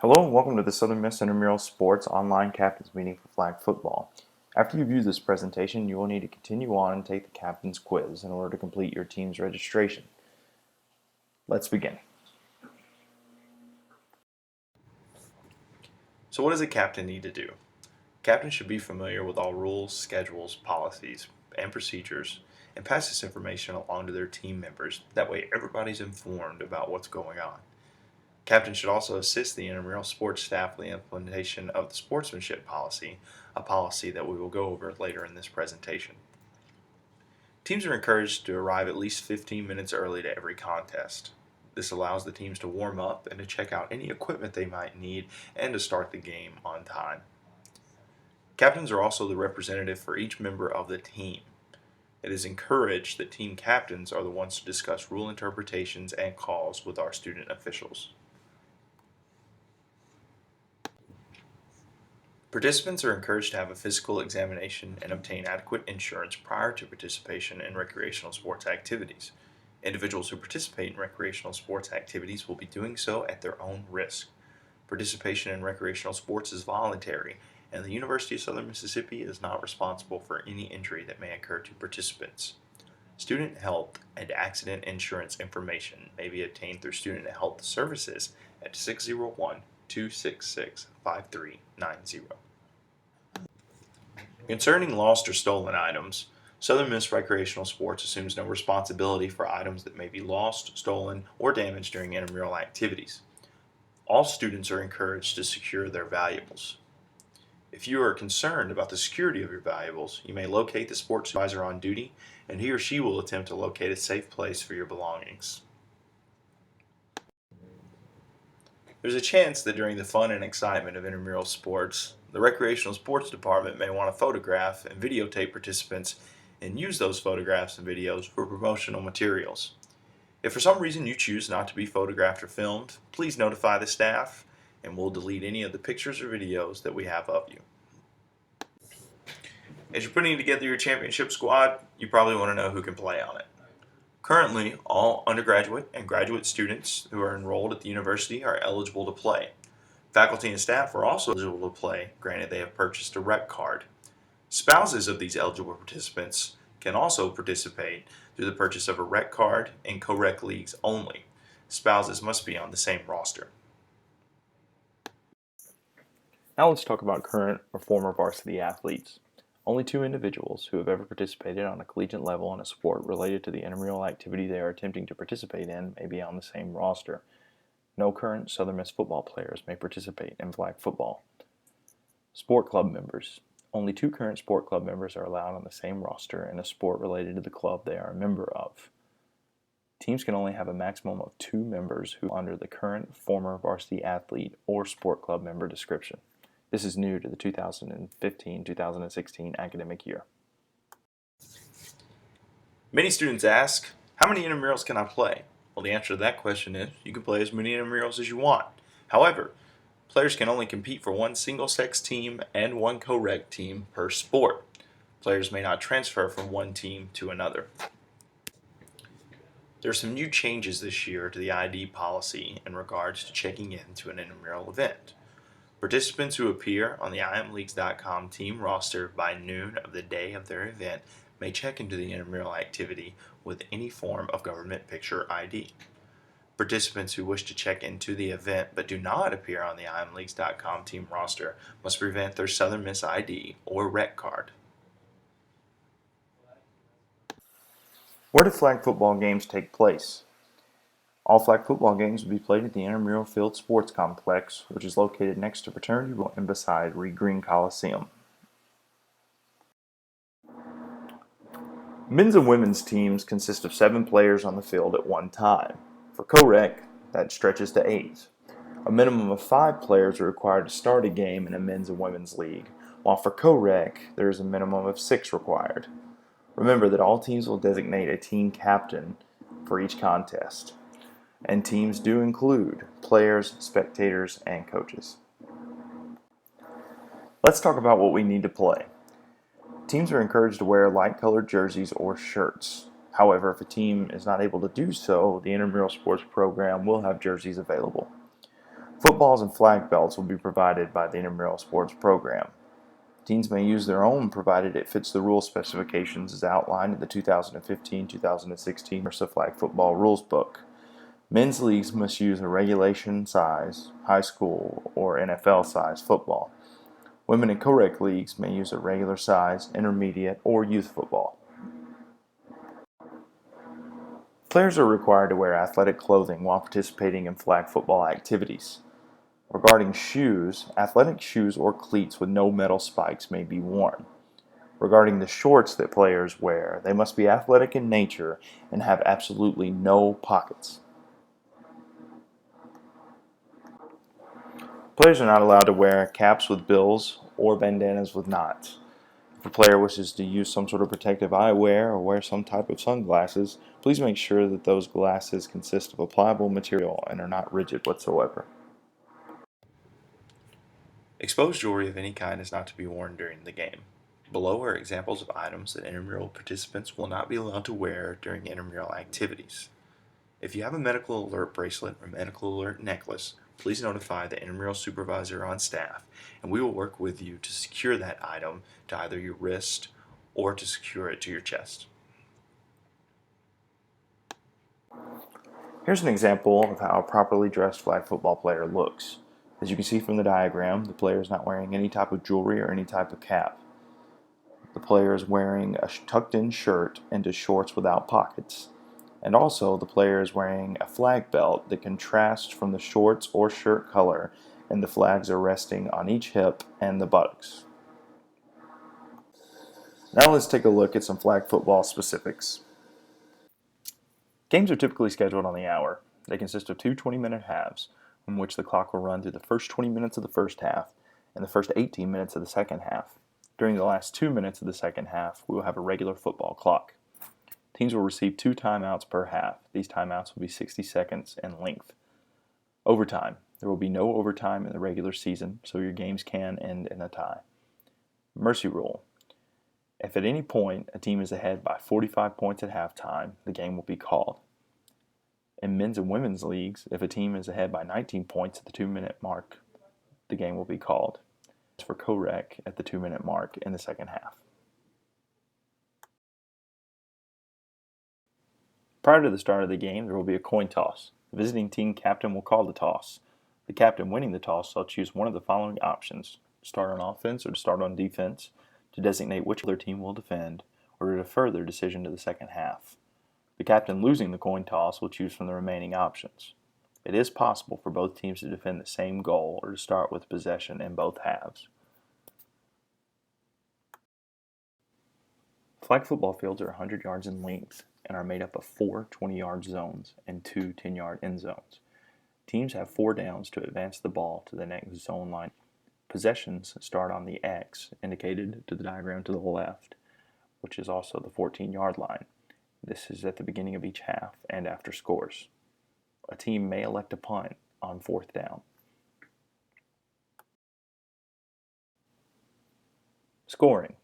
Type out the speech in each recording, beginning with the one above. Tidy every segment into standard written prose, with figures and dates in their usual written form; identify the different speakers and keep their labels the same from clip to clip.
Speaker 1: Hello and welcome to the Southern Miss Intramural Sports Online Captains Meeting for Flag Football. After you view this presentation, you will need to continue on and take the Captain's Quiz in order to complete your team's registration. Let's begin.
Speaker 2: So what does a captain need to do? Captain should be familiar with all rules, schedules, policies, and procedures, and pass this information along to their team members. That way everybody's informed about what's going on. Captain should also assist the intramural sports staff with the implementation of the sportsmanship policy, a policy that we will go over later in this presentation. Teams are encouraged to arrive at least 15 minutes early to every contest. This allows the teams to warm up and to check out any equipment they might need and to start the game on time. Captains are also the representative for each member of the team. It is encouraged that team captains are the ones to discuss rule interpretations and calls with our student officials. Participants are encouraged to have a physical examination and obtain adequate insurance prior to participation in recreational sports activities. Individuals who participate in recreational sports activities will be doing so at their own risk. Participation in recreational sports is voluntary, and the University of Southern Mississippi is not responsible for any injury that may occur to participants. Student health and accident insurance information may be obtained through Student Health Services at 601-266-5390. Concerning lost or stolen items, Southern Miss Recreational Sports assumes no responsibility for items that may be lost, stolen, or damaged during intramural activities. All students are encouraged to secure their valuables. If you are concerned about the security of your valuables, you may locate the sports supervisor on duty, and he or she will attempt to locate a safe place for your belongings. There's a chance that during the fun and excitement of intramural sports, the recreational sports department may want to photograph and videotape participants and use those photographs and videos for promotional materials. If for some reason you choose not to be photographed or filmed, please notify the staff and we'll delete any of the pictures or videos that we have of you. As you're putting together your championship squad, you probably want to know who can play on it. Currently, all undergraduate and graduate students who are enrolled at the university are eligible to play. Faculty and staff are also eligible to play, granted they have purchased a rec card. Spouses of these eligible participants can also participate through the purchase of a rec card in co-rec leagues only. Spouses must be on the same roster.
Speaker 1: Now let's talk about current or former varsity athletes. Only two individuals who have ever participated on a collegiate level in a sport related to the intramural activity they are attempting to participate in may be on the same roster. No current Southern Miss football players may participate in flag football. Sport club members. Only two current sport club members are allowed on the same roster in a sport related to the club they are a member of. Teams can only have a maximum of 2 members who are under the current, former varsity athlete or sport club member description. This is new to the 2015-2016 academic year.
Speaker 2: Many students ask, how many intramurals can I play? Well, the answer to that question is you can play as many intramurals as you want. However, players can only compete for one single-sex team and one co-rec team per sport. Players may not transfer from one team to another. There are some new changes this year to the ID policy in regards to checking in to an intramural event. Participants who appear on the imleagues.com team roster by noon of the day of their event may check into the intramural activity with any form of government picture ID. Participants who wish to check into the event but do not appear on the imleagues.com team roster must present their Southern Miss ID or rec card.
Speaker 1: Where do flag football games take place? All flag football games will be played at the Intramural Field Sports Complex, which is located next to Fraternity Row and beside Reed Green Coliseum. Men's and women's teams consist of 7 players on the field at one time. For co-rec, that stretches to 8. A minimum of 5 players are required to start a game in a men's and women's league, while for co-rec, there is a minimum of 6 required. Remember that all teams will designate a team captain for each contest, and teams do include players, spectators, and coaches. Let's talk about what we need to play. Teams are encouraged to wear light-colored jerseys or shirts. However, if a team is not able to do so, the intramural sports program will have jerseys available. Footballs and flag belts will be provided by the intramural sports program. Teams may use their own provided it fits the rule specifications as outlined in the 2015-2016 MRSA Flag Football Rules Book. Men's leagues must use a regulation size, high school, or NFL size football. Women and co-rec leagues may use a regular size, intermediate, or youth football. Players are required to wear athletic clothing while participating in flag football activities. Regarding shoes, athletic shoes or cleats with no metal spikes may be worn. Regarding the shorts that players wear, they must be athletic in nature and have absolutely no pockets. Players are not allowed to wear caps with bills or bandanas with knots. If a player wishes to use some sort of protective eyewear or wear some type of sunglasses, please make sure that those glasses consist of a pliable material and are not rigid whatsoever.
Speaker 2: Exposed jewelry of any kind is not to be worn during the game. Below are examples of items that intramural participants will not be allowed to wear during intramural activities. If you have a medical alert bracelet or medical alert necklace, please notify the intramural supervisor on staff, and we will work with you to secure that item to either your wrist or to secure it to your chest.
Speaker 1: Here's an example of how a properly dressed flag football player looks. As you can see from the diagram, the player is not wearing any type of jewelry or any type of cap. The player is wearing a tucked-in shirt into shorts without pockets. And also, the player is wearing a flag belt that contrasts from the shorts or shirt color, and the flags are resting on each hip and the buttocks. Now let's take a look at some flag football specifics. Games are typically scheduled on the hour. They consist of two 20-minute halves, in which the clock will run through the first 20 minutes of the first half and the first 18 minutes of the second half. During the last 2 minutes of the second half, we will have a regular football clock. Teams will receive 2 timeouts per half. These timeouts will be 60 seconds in length. Overtime. There will be no overtime in the regular season, so your games can end in a tie. Mercy rule. If at any point a team is ahead by 45 points at halftime, the game will be called. In men's and women's leagues, if a team is ahead by 19 points at the 2-minute mark, the game will be called. As for co-rec at the 2-minute mark in the second half. Prior to the start of the game, there will be a coin toss. The visiting team captain will call the toss. The captain winning the toss shall choose one of the following options: to start on offense or to start on defense, to designate which other team will defend, or to defer their decision to the second half. The captain losing the coin toss will choose from the remaining options. It is possible for both teams to defend the same goal or to start with possession in both halves. Flag football fields are 100 yards in length and are made up of 4 20-yard zones and 2 10-yard end zones. Teams have 4 downs to advance the ball to the next zone line. Possessions start on the X, indicated to the diagram to the left, which is also the 14-yard line. This is at the beginning of each half and after scores. A team may elect a punt on 4th down. Scoring.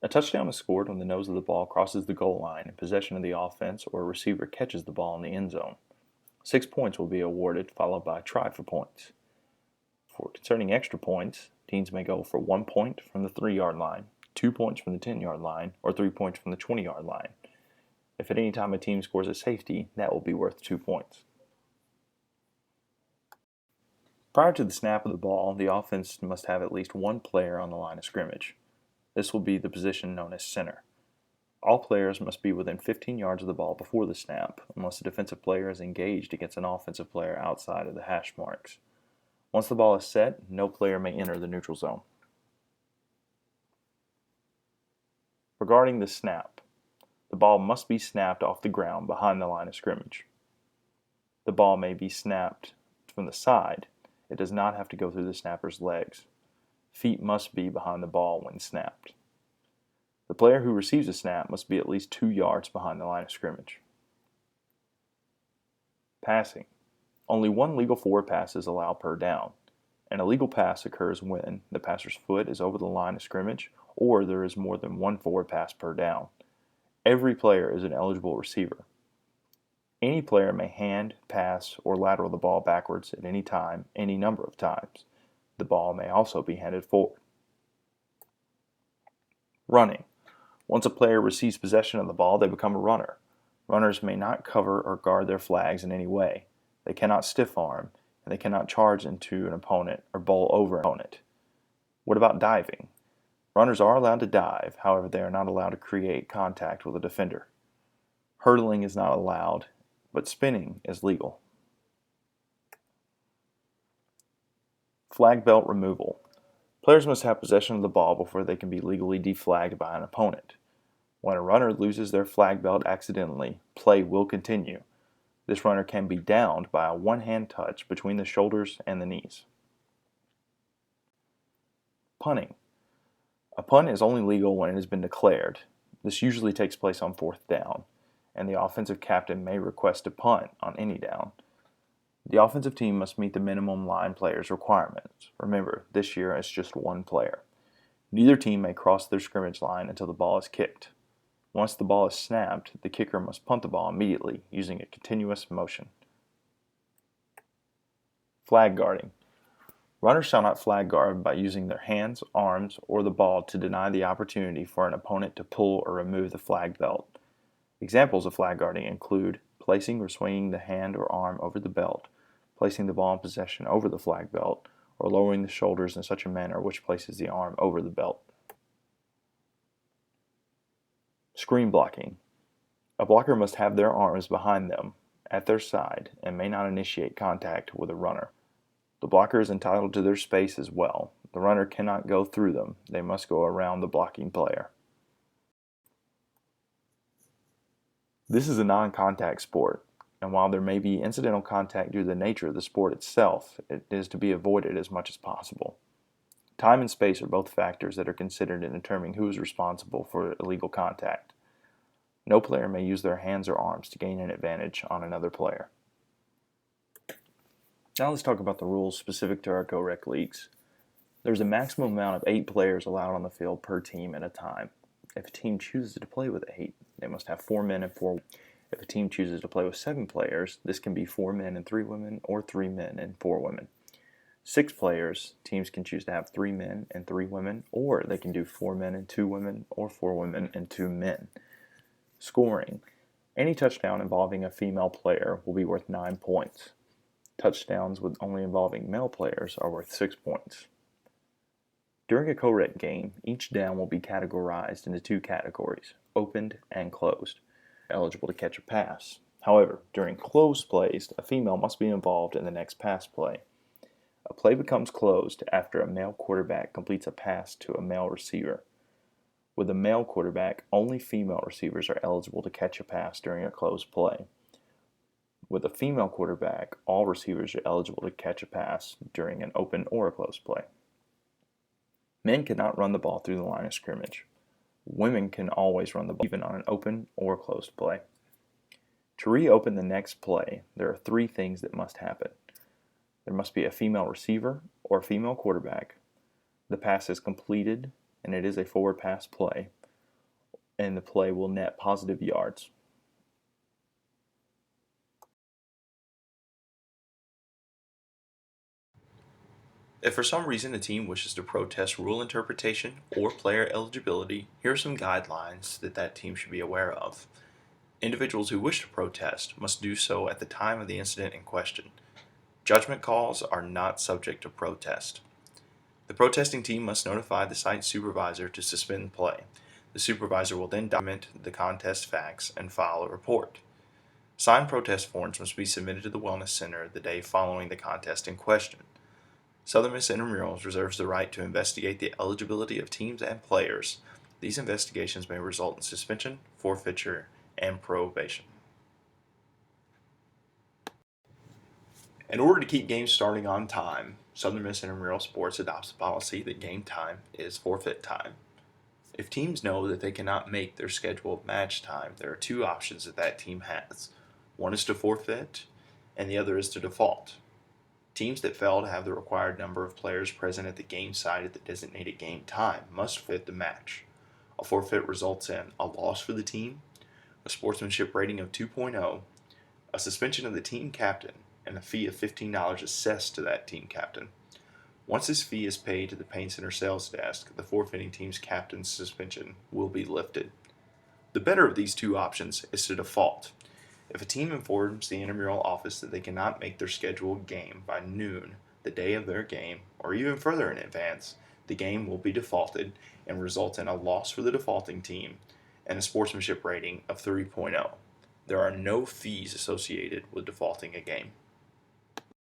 Speaker 1: A touchdown is scored when the nose of the ball crosses the goal line and possession of the offense or a receiver catches the ball in the end zone. 6 points will be awarded, followed by a try for points. For concerning extra points, teams may go for 1 point from the 3-yard line, 2 points from the 10-yard line, or 3 points from the 20-yard line. If at any time a team scores a safety, that will be worth 2 points. Prior to the snap of the ball, the offense must have at least one player on the line of scrimmage. This will be the position known as center. All players must be within 15 yards of the ball before the snap, unless a defensive player is engaged against an offensive player outside of the hash marks. Once the ball is set, no player may enter the neutral zone. Regarding the snap, the ball must be snapped off the ground behind the line of scrimmage. The ball may be snapped from the side. It does not have to go through the snapper's legs. Feet must be behind the ball when snapped. The player who receives a snap must be at least 2 yards behind the line of scrimmage. Passing. Only one legal forward pass is allowed per down. An illegal pass occurs when the passer's foot is over the line of scrimmage or there is more than one forward pass per down. Every player is an eligible receiver. Any player may hand, pass, or lateral the ball backwards at any time, any number of times. The ball may also be handed forward. Running. Once a player receives possession of the ball, they become a runner. Runners may not cover or guard their flags in any way. They cannot stiff arm, and they cannot charge into an opponent or bowl over an opponent. What about diving? Runners are allowed to dive, however, they are not allowed to create contact with a defender. Hurdling is not allowed, but spinning is legal. Flag belt removal. Players must have possession of the ball before they can be legally deflagged by an opponent. When a runner loses their flag belt accidentally, play will continue. This runner can be downed by a one-hand touch between the shoulders and the knees. Punting. A punt is only legal when it has been declared. This usually takes place on 4th down, and the offensive captain may request a punt on any down. The offensive team must meet the minimum line players requirements. Remember, this year it's just one player. Neither team may cross their scrimmage line until the ball is kicked. Once the ball is snapped, the kicker must punt the ball immediately using a continuous motion. Flag guarding. Runners shall not flag guard by using their hands, arms, or the ball to deny the opportunity for an opponent to pull or remove the flag belt. Examples of flag guarding include placing or swinging the hand or arm over the belt, placing the ball in possession over the flag belt, or lowering the shoulders in such a manner which places the arm over the belt. Screen blocking. A blocker must have their arms behind them, at their side, and may not initiate contact with a runner. The blocker is entitled to their space as well. The runner cannot go through them. They must go around the blocking player. This is a non-contact sport, and while there may be incidental contact due to the nature of the sport itself, it is to be avoided as much as possible. Time and space are both factors that are considered in determining who is responsible for illegal contact. No player may use their hands or arms to gain an advantage on another player. Now let's talk about the rules specific to our co-rec leagues. There's a maximum amount of 8 players allowed on the field per team at a time. If a team chooses to play with 8, they must have 4 men and 4 women. If a team chooses to play with 7 players, this can be 4 men and 3 women or 3 men and 4 women. 6 players, teams can choose to have 3 men and 3 women, or they can do 4 men and 2 women, or 4 women and 2 men. Scoring. Any touchdown involving a female player will be worth 9 points. Touchdowns with only involving male players are worth 6 points. During a co-rec game, each down will be categorized into 2 categories, opened and closed, eligible to catch a pass. However, during closed plays, a female must be involved in the next pass play. A play becomes closed after a male quarterback completes a pass to a male receiver. With a male quarterback, only female receivers are eligible to catch a pass during a closed play. With a female quarterback, all receivers are eligible to catch a pass during an open or a closed play. Men cannot run the ball through the line of scrimmage. Women can always run the ball even on an open or closed play. To reopen the next play, there are 3 things that must happen. There must be a female receiver or a female quarterback. The pass is completed, and it is a forward pass play, and the play will net positive yards.
Speaker 2: If for some reason a team wishes to protest rule interpretation or player eligibility, here are some guidelines that team should be aware of. Individuals who wish to protest must do so at the time of the incident in question. Judgment calls are not subject to protest. The protesting team must notify the site supervisor to suspend play. The supervisor will then document the contest facts and file a report. Signed protest forms must be submitted to the Wellness Center the day following the contest in question. Southern Miss Intramurals reserves the right to investigate the eligibility of teams and players. These investigations may result in suspension, forfeiture, and probation. In order to keep games starting on time, Southern Miss Intramural Sports adopts a policy that game time is forfeit time. If teams know that they cannot make their scheduled match time, there are 2 options that team has. One is to forfeit, and the other is to default. Teams that fail to have the required number of players present at the game site at the designated game time must forfeit the match. A forfeit results in a loss for the team, a sportsmanship rating of 2.0, a suspension of the team captain, and a fee of $15 assessed to that team captain. Once this fee is paid to the Paint Center sales desk, the forfeiting team's captain's suspension will be lifted. The better of these two options is to default. If a team informs the intramural office that they cannot make their scheduled game by noon the day of their game, or even further in advance, the game will be defaulted and result in a loss for the defaulting team and a sportsmanship rating of 3.0. There are no fees associated with defaulting a game.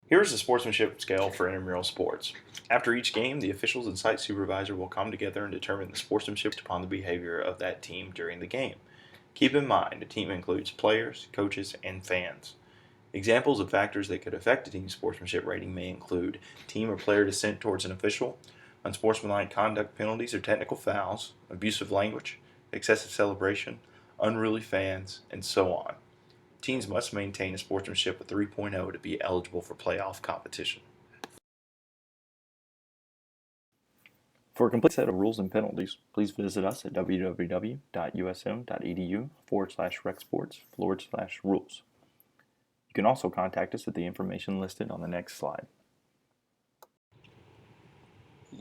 Speaker 2: Here's the sportsmanship scale for intramural sports. After each game, the officials and site supervisor will come together and determine the sportsmanship upon the behavior of that team during the game. Keep in mind, a team includes players, coaches, and fans. Examples of factors that could affect a team's sportsmanship rating may include team or player dissent towards an official, unsportsmanlike conduct penalties or technical fouls, abusive language, excessive celebration, unruly fans, and so on. Teams must maintain a sportsmanship of 3.0 to be eligible for playoff competition.
Speaker 1: For a complete set of rules and penalties, please visit us at www.usm.edu/recsports/rules. You can also contact us at the information listed on the next slide.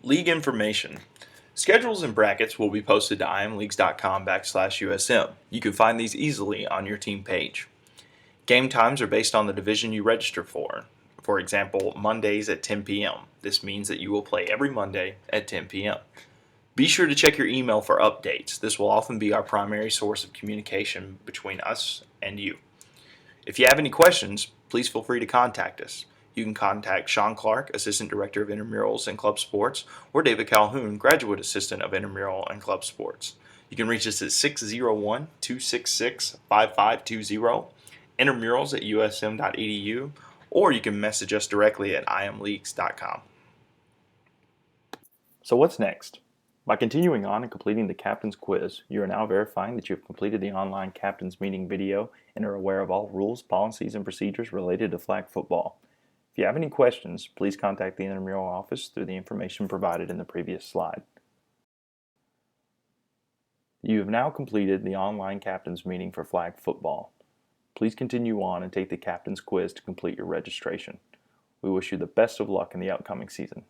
Speaker 2: League information. Schedules and brackets will be posted to imleagues.com/USM. You can find these easily on your team page. Game times are based on the division you register for. For example, Mondays at 10 p.m. This means that you will play every Monday at 10 p.m. Be sure to check your email for updates. This will often be our primary source of communication between us and you. If you have any questions, please feel free to contact us. You can contact Sean Clark, Assistant Director of Intramurals and Club Sports, or David Calhoun, Graduate Assistant of Intramural and Club Sports. You can reach us at 601-266-5520, intramurals@usm.edu, or you can message us directly at imleagues.com.
Speaker 1: So what's next? By continuing on and completing the Captain's Quiz, you are now verifying that you have completed the online Captain's Meeting video and are aware of all rules, policies, and procedures related to flag football. If you have any questions, please contact the intramural office through the information provided in the previous slide. You have now completed the online Captain's Meeting for flag football. Please continue on and take the Captain's Quiz to complete your registration. We wish you the best of luck in the upcoming season.